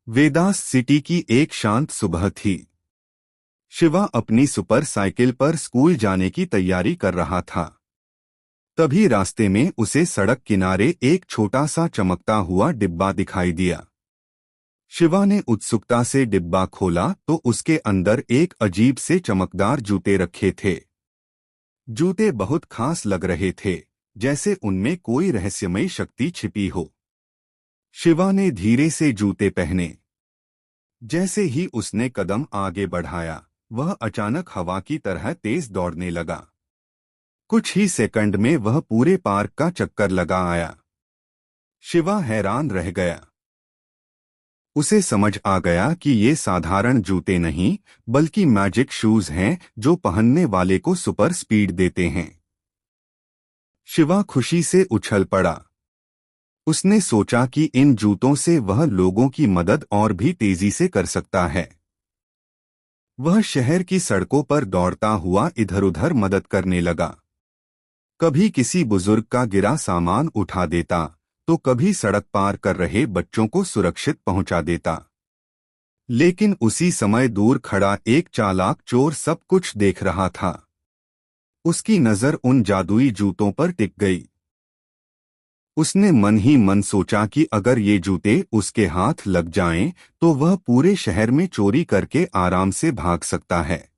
Vedas city की एक शांत सुबह थी। शिवा अपनी सुपर साइकिल पर स्कूल जाने की तैयारी कर रहा था। तभी रास्ते में उसे सड़क किनारे एक छोटा सा चमकता हुआ डिब्बा दिखाई दिया। शिवा ने उत्सुकता से डिब्बा खोला तो उसके अंदर एक अजीब से चमकदार जूते रखे थे। जूते बहुत खास लग रहे थे, जैसे उनमें कोई रहस्यमयी शक्ति छिपी हो। शिवा ने धीरे से जूते पहने। जैसे ही उसने कदम आगे बढ़ाया, वह अचानक हवा की तरह तेज दौड़ने लगा। कुछ ही सेकंड में वह पूरे पार्क का चक्कर लगा आया। शिवा हैरान रह गया। उसे समझ आ गया कि ये साधारण जूते नहीं, बल्कि मैजिक शूज हैं जो पहनने वाले को सुपर स्पीड देते हैं। शिवा खुशी से उछल पड़ा। उसने सोचा कि इन जूतों से वह लोगों की मदद और भी तेजी से कर सकता है। वह शहर की सड़कों पर दौड़ता हुआ इधर-उधर मदद करने लगा। कभी किसी बुजुर्ग का गिरा सामान उठा देता, तो कभी सड़क पार कर रहे बच्चों को सुरक्षित पहुंचा देता। लेकिन उसी समय दूर खड़ा एक चालाक चोर सब कुछ देख रहा था। उसकी नजर उन जादुई जूतों पर टिक गई। उसने मन ही मन सोचा कि अगर ये जूते उसके हाथ लग जाएं, तो वह पूरे शहर में चोरी करके आराम से भाग सकता है।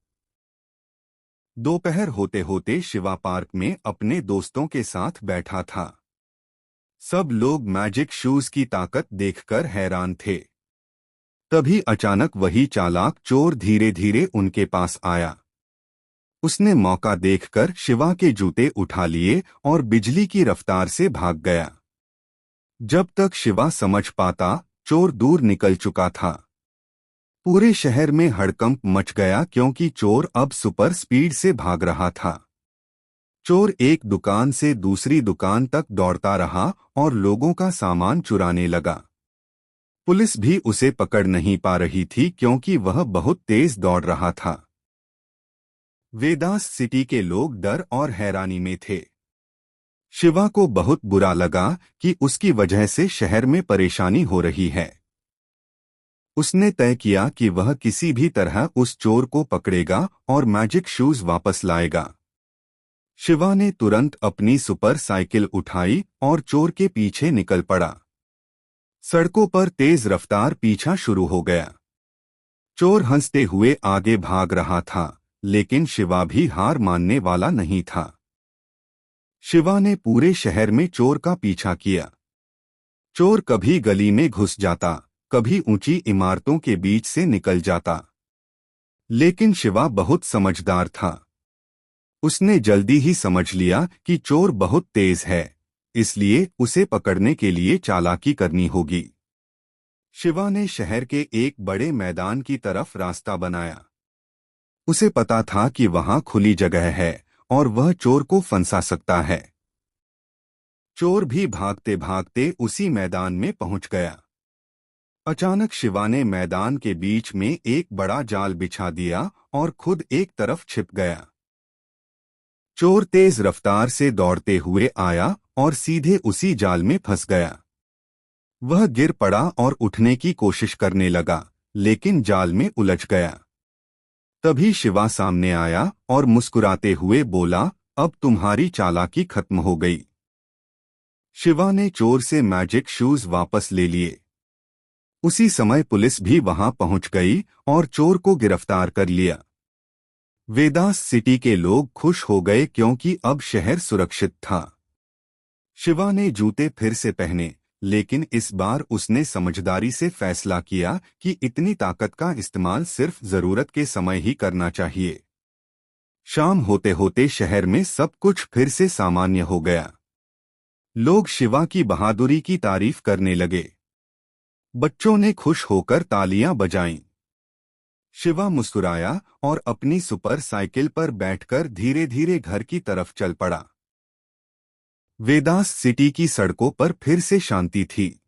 दोपहर होते होते शिवा पार्क में अपने दोस्तों के साथ बैठा था। सब लोग मैजिक शूज की ताकत देखकर हैरान थे। तभी अचानक वही चालाक चोर धीरे धीरे उनके पास आया। उसने मौका देखकर शिवा के जूते उठा लिए और बिजली की रफ्तार से भाग गया। जब तक शिवा समझ पाता, चोर दूर निकल चुका था। पूरे शहर में हड़कंप मच गया क्योंकि चोर अब सुपर स्पीड से भाग रहा था। चोर एक दुकान से दूसरी दुकान तक दौड़ता रहा और लोगों का सामान चुराने लगा। पुलिस भी उसे पकड़ नहीं पा रही थी क्योंकि वह बहुत तेज दौड़ रहा था। वेदास सिटी के लोग डर और हैरानी में थे। शिवा को बहुत बुरा लगा कि उसकी वजह से शहर में परेशानी हो रही है। उसने तय किया कि वह किसी भी तरह उस चोर को पकड़ेगा और मैजिक शूज वापस लाएगा। शिवा ने तुरंत अपनी सुपर साइकिल उठाई और चोर के पीछे निकल पड़ा। सड़कों पर तेज रफ्तार पीछा शुरू हो गया। चोर हंसते हुए आगे भाग रहा था, लेकिन शिवा भी हार मानने वाला नहीं था। शिवा ने पूरे शहर में चोर का पीछा किया। चोर कभी गली में घुस जाता, कभी ऊंची इमारतों के बीच से निकल जाता। लेकिन शिवा बहुत समझदार था। उसने जल्दी ही समझ लिया कि चोर बहुत तेज है, इसलिए उसे पकड़ने के लिए चालाकी करनी होगी। शिवा ने शहर के एक बड़े मैदान की तरफ रास्ता बनाया। उसे पता था कि वहां खुली जगह है और वह चोर को फंसा सकता है। चोर भी भागते भागते उसी मैदान में पहुंच गया। अचानक शिवा ने मैदान के बीच में एक बड़ा जाल बिछा दिया और खुद एक तरफ छिप गया। चोर तेज रफ्तार से दौड़ते हुए आया और सीधे उसी जाल में फंस गया। वह गिर पड़ा और उठने की कोशिश करने लगा, लेकिन जाल में उलझ गया। तभी शिवा सामने आया और मुस्कुराते हुए बोला, अब तुम्हारी चालाकी खत्म हो गई। शिवा ने चोर से मैजिक शूज वापस ले लिए। उसी समय पुलिस भी वहां पहुंच गई और चोर को गिरफ्तार कर लिया। वेदास सिटी के लोग खुश हो गए क्योंकि अब शहर सुरक्षित था। शिवा ने जूते फिर से पहने, लेकिन इस बार उसने समझदारी से फैसला किया कि इतनी ताकत का इस्तेमाल सिर्फ जरूरत के समय ही करना चाहिए। शाम होते होते शहर में सब कुछ फिर से सामान्य हो गया। लोग शिवा की बहादुरी की तारीफ करने लगे। बच्चों ने खुश होकर तालियां बजाईं। शिवा मुस्कुराया और अपनी सुपर साइकिल पर बैठकर धीरे धीरे घर की तरफ चल पड़ा। वेदास सिटी की सड़कों पर फिर से शांति थी।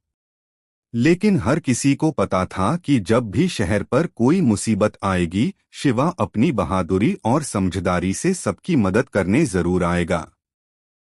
लेकिन हर किसी को पता था कि जब भी शहर पर कोई मुसीबत आएगी, शिवा अपनी बहादुरी और समझदारी से सबकी मदद करने जरूर आएगा।